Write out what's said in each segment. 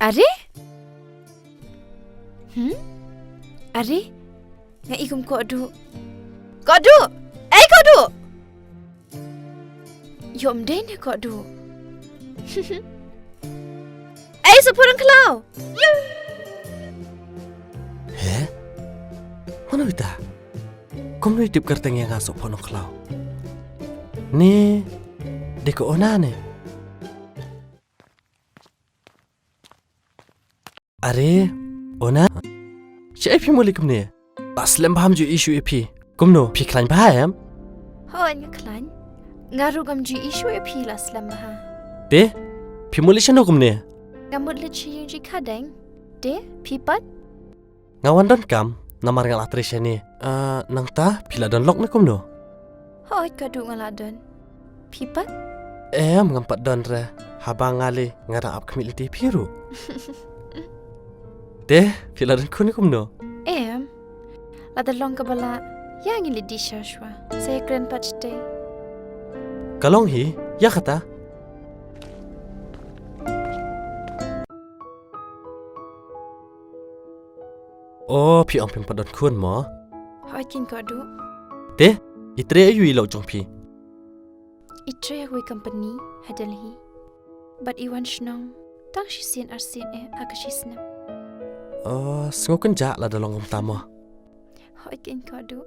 Are? Are? Nga ikum kodu. Kodu! Kodu! Yom day na kodu. Sohphoh Nongkhlaw! Heh? Mana kita? Kau mesti tip kerteng yang Sohphoh Nongkhlaw. Ni, deko ona ne. Are, ona? Siapa yang mulai kemana? Aslam paham ju isu epi. Kumno, pi klan paham? Hoan nga klan. Ngaru gam ju isu epi la aslam baha. De, pi mulai siano kemana? Gamut le chiying ji kadeng. De, pipat? Ngawan don kam, namar ngal atrisya ni. Nang ta, pila don lok na kumno? Hoy kadu ngaladon. Pipat? Ngampat don re. Habang ngali ngarang ap kemiliti piru. De, pila don kuni kumno? Ladalong kabala yang ili di shashwa. Saya keren pachte. Kalong hi, ya kata? Oh, pi ang pimpadon kun mo? Hoy kin kadu. De, itre ayu ilaw jong pi. Itre hui company hadalhi. But iwan shnong. Tang shisin arsin akashisna. Oh, sengokan ja ladalong tamo. Hoy kin kadu.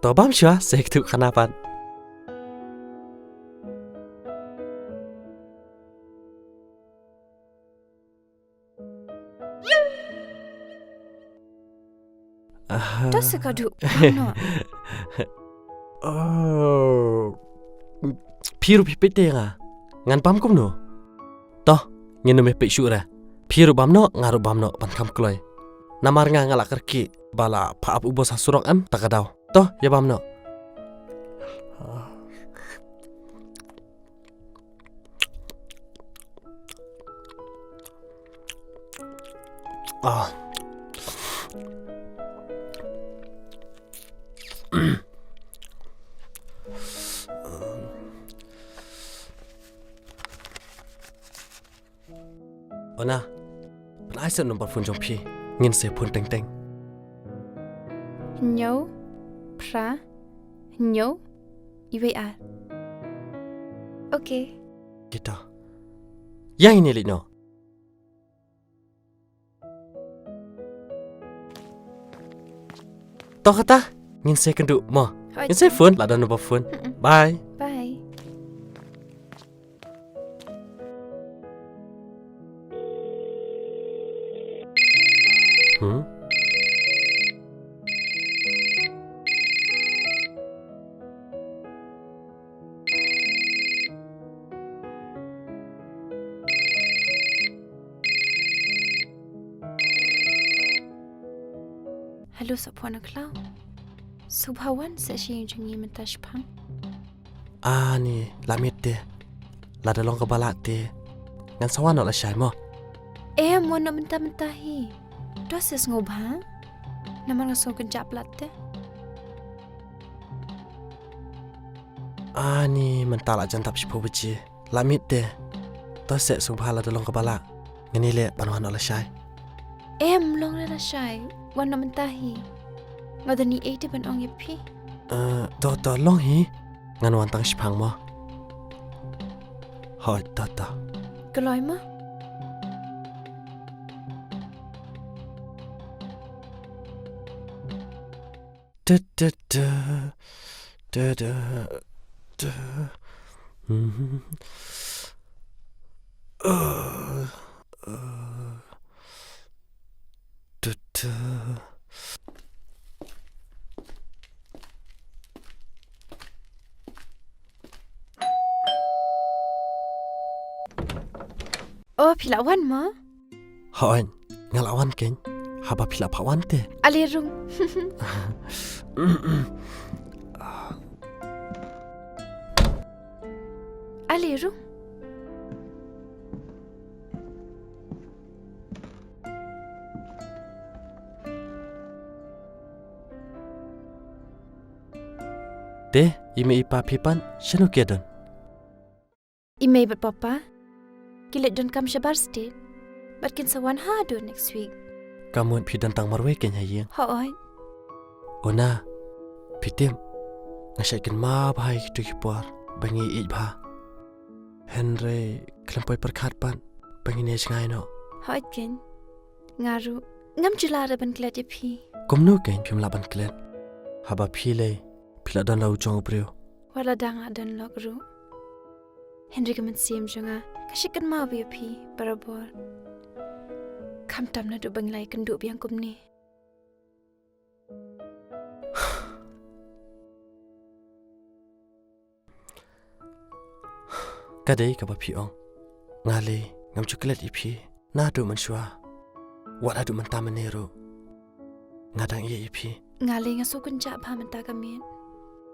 Tobam siya, sektu kanapan. Dosa kadu. Oh, piru pipete nga. Ngan pam kum no. Toh, ngene me pe syura. Piru bam no ngaru bam no pan kam kloy. Namar nga ngalak kerki bala pa ap ubos hasurok am takadaw. Toh, ya bam no. Ona, penai sen nombor phone jong pi, ngin se phone teng teng. Nyo, pra, nyo, IWR. Okay. Kita. Yang ini lino. Toh kata, ngin se kendu mo. Ngin se phone, lada nombor phone. Bye. Bye. Hello Sohphoh Nongkhlaw. Subhawan sa siya yung mentash pang. Ni, lamit de. Lada long kabalat de. Ngan sawan no la syai mo. Mo na mentah-mentahi. Dosis ngobha? Naman nga so kejap latte. Ni, mentala jantap sipo beci. Lamit de. Tosek subha lada long kabalat. Nganile panuhan no la syai. Long na syai. Wan na mentahi. Ngada ni 80 ban ong yepi. To long hi. Ngan wan tang sipang mo. Hoi, to. Kaloy mo? Oh, pilawan mo? Hoi, ngalawan ken. Haba pila pawan te. Alirung. Alirung. De, ime ipa pipan, syanu kedon. Ime bat papa. Kilit don kam syabar state. But can someone do next week? Kamu pi tentang marwe kenya yang. Hoi. Ona, pitim. Ngasyakin ma bahai kitu kipar. Bangi ijbha. Henry kelampoi perkat pan. Bangi ni cengai no. Hoi ken. Ngaru. Ngam julara ban klet pi. Kumnu ken pim laban klet. Haba pile. Pila dan lau jong ubreo. Wala danga dan lok ru. Henry kaman siem jonga. Kashikan ma bi pi barabor. Kam tam na do banglai kan do biang kum ni. Kadai ka ba pi ong. Ngale ngam chocolate ipi. Na do man shwa. Wat adu man tamanero. Ngadang ye ipi. Ngali nga sukun ja ba man ta kamin.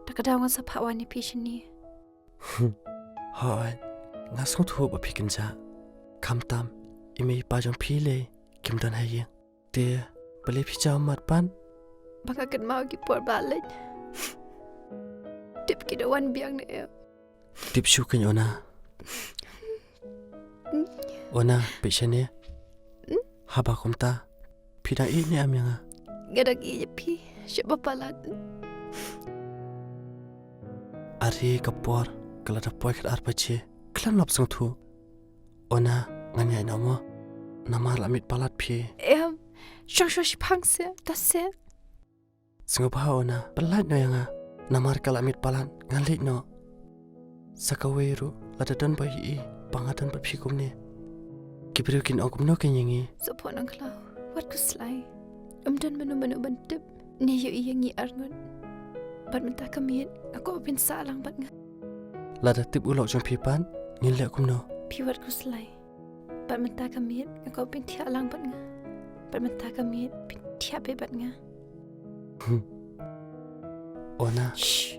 Takadaw nga sa pawan ni pi ni. Hoi. Ngasong tu ba pi kinja. Kam tam imi pa jong pi le. Kim dan hai yang. Te beli pi jaw mat pan. Baka kan mau ki por balik. Tip ki dawan biang ni. Tip shu kan ona. Ona pishane. Haba kumta. Pida ini amyanga. Gadak iya pi. Siapa palat. Ari kapor. Kalau ada poikat arpace. Kelam lapsang tu. Ona nganya nama. Nama lamit palat pi. Shang pang se. Tas se. Sengapa ona. Palat no yanga. Nama kalamit palat. Ngalit no. Sakaweru. Lada dan bayi. Pangatan berpikum ni. Kibriukin aku no kenyangi. Sohphoh Nongkhlaw. Wat ku slai. Dan menu bantip. Ni yu iyangi arngun. Bat mentah kemit. Aku apin salang bat nga. Lada tip ulok jong pipan. Ngilek aku no. Pi wat ku slai. Bat mentah kemit. Aku apin tialang bat nga. Bat mentah kemit. Pin tiape bat nga. Ona. Shh.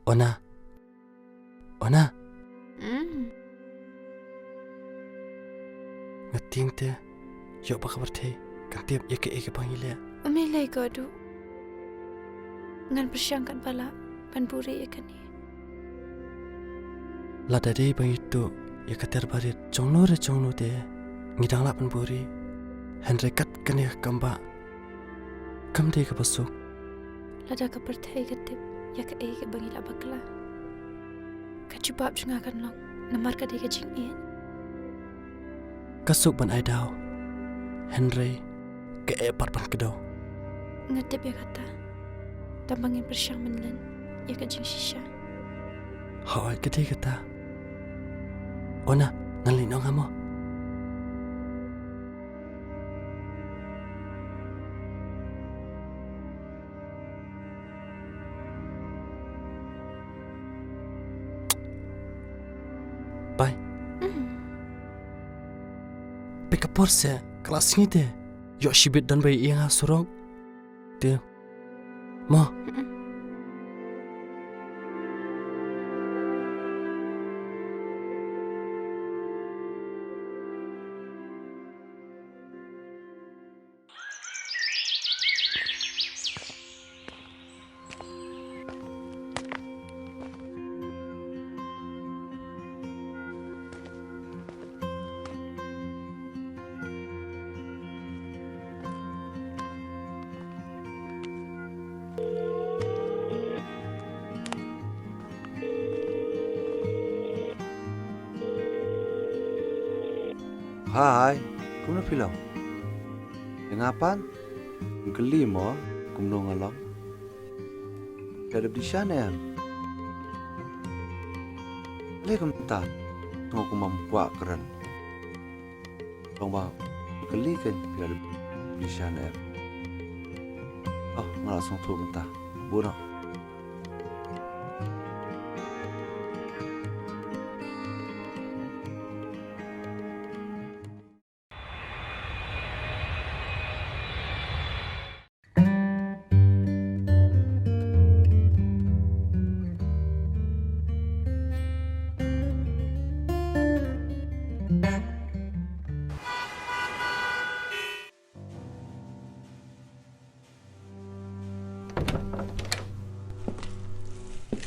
Ona. Ona. Ngating te. Yo pa kabar te. Kantiap eke pangilya. Umilay ko do. Ngan persyang kan pala. Panpuri ikan ni. Lada dei bang itu. Ya kater barit. Jongno te. Ngidang la panpuri. Henry kat kani kamba. Kam dei ka pasuk. Lada ka pertai katip. Ya ka eke bangila bakla. Kacubab junga kan long. Namar ka dei ka JING. Kasuk ban ai daw. Henry ke epat pan kedaw. Ngatip ya kata. Tambangin persyang menlen. Ya ka JING shisha. Hoi gede kata. Ona ngalin ong amo. Bye. Pika porse kelas ni te. Yo shibit dan bayi yang surong. Te. Mo. Hai, kum na pilang. Yang apan? Ang kali mo, kum no ngalong. Ada di sana. Lekam ta. Tunggu aku mampu keren. Bang kali kan ada di sana. Oh, malah Sohphoh mentah. Bodoh.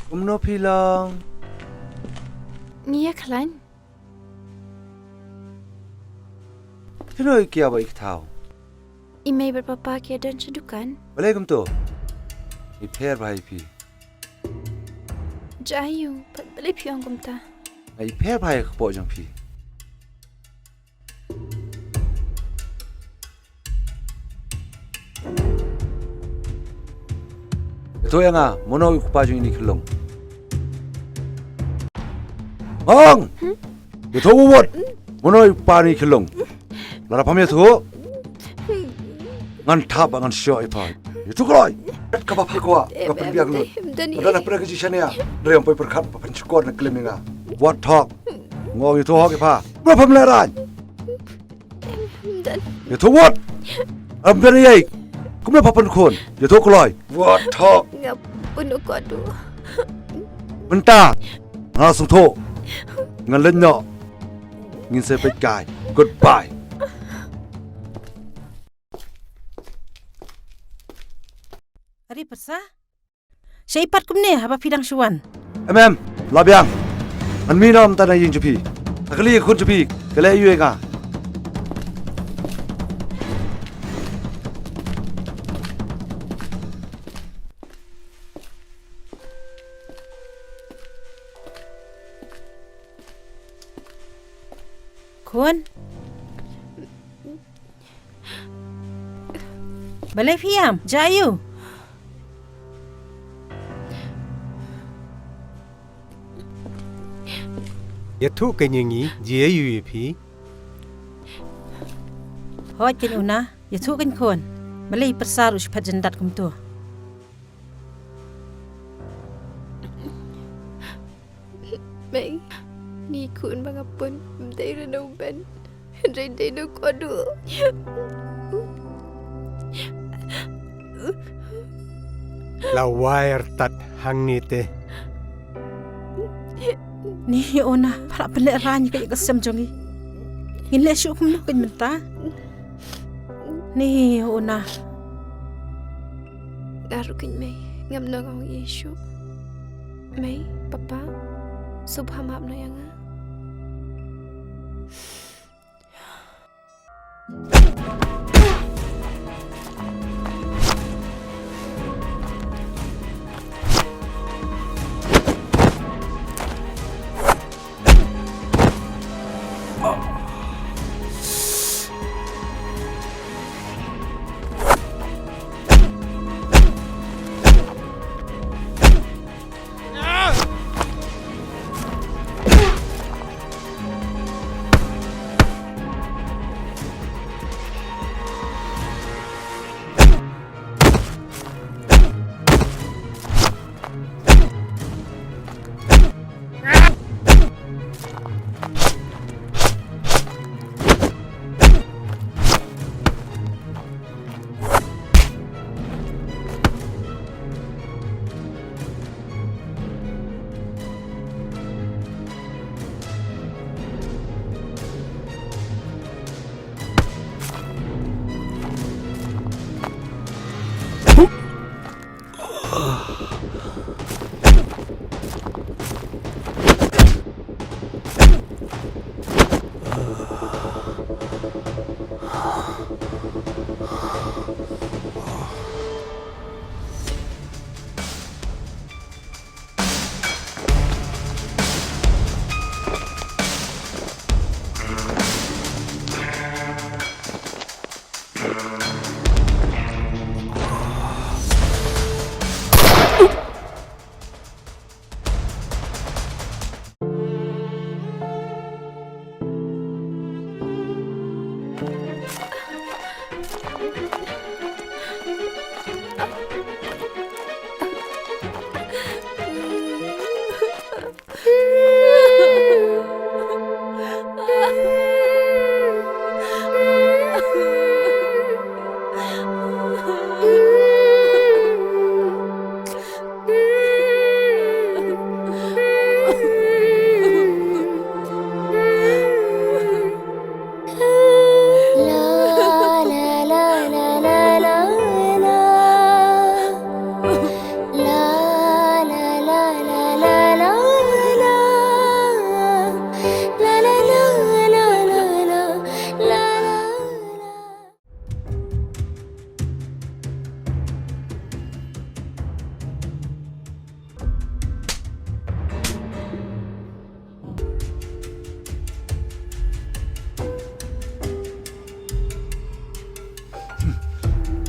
Kumno pilang. Nia klein. Pinoy kia ba iktau. Imay berpapa kia dan sedukan. Walaikum tu. Iper bahai pi. Jayu, pat beli piang kumta. Iper bahai kepo jang pi. Itu yang mono ikupaju ini kelong. Ang, itu buat mono ikupani kelong. Lara pamit tu, ngan tab ngan show ipa. Itu kalau, kapal kuah, kapal biang lu. Udah nak pergi sini ya, dari yang pergi perkat, papan cukup nak keliminga. What talk, ngau itu hok ipa. Berapa melaran? Itu buat, ambil ni. Kumna papan kon, itu kalau. What talk? Ngapun aku aduh. Mentah, Sohphoh, ngalen no, ngin sepet kai. Goodbye. Hari persa? Syaipat kumne apa pidang syuan? Labiang, minum tanah yang jepi. Takli kun jepi, kalau you enga. Kun? Balai fiam, jayu. Ya tu kenyanyi JING. Hoi ken una, ya tu ken kun. Balai persar us pajendat kum tu. May, ni kun bangapun. Day rin ang ben. Day na ko aduh. Lawai tat hang ni te. Ni ona, para pelak ranya kaya kesem jongi. Ngile syuk kum ken menta. Ni ona. Garukin May, ngam nang ang Yesu. May, papa, subhamap na yang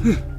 Huh.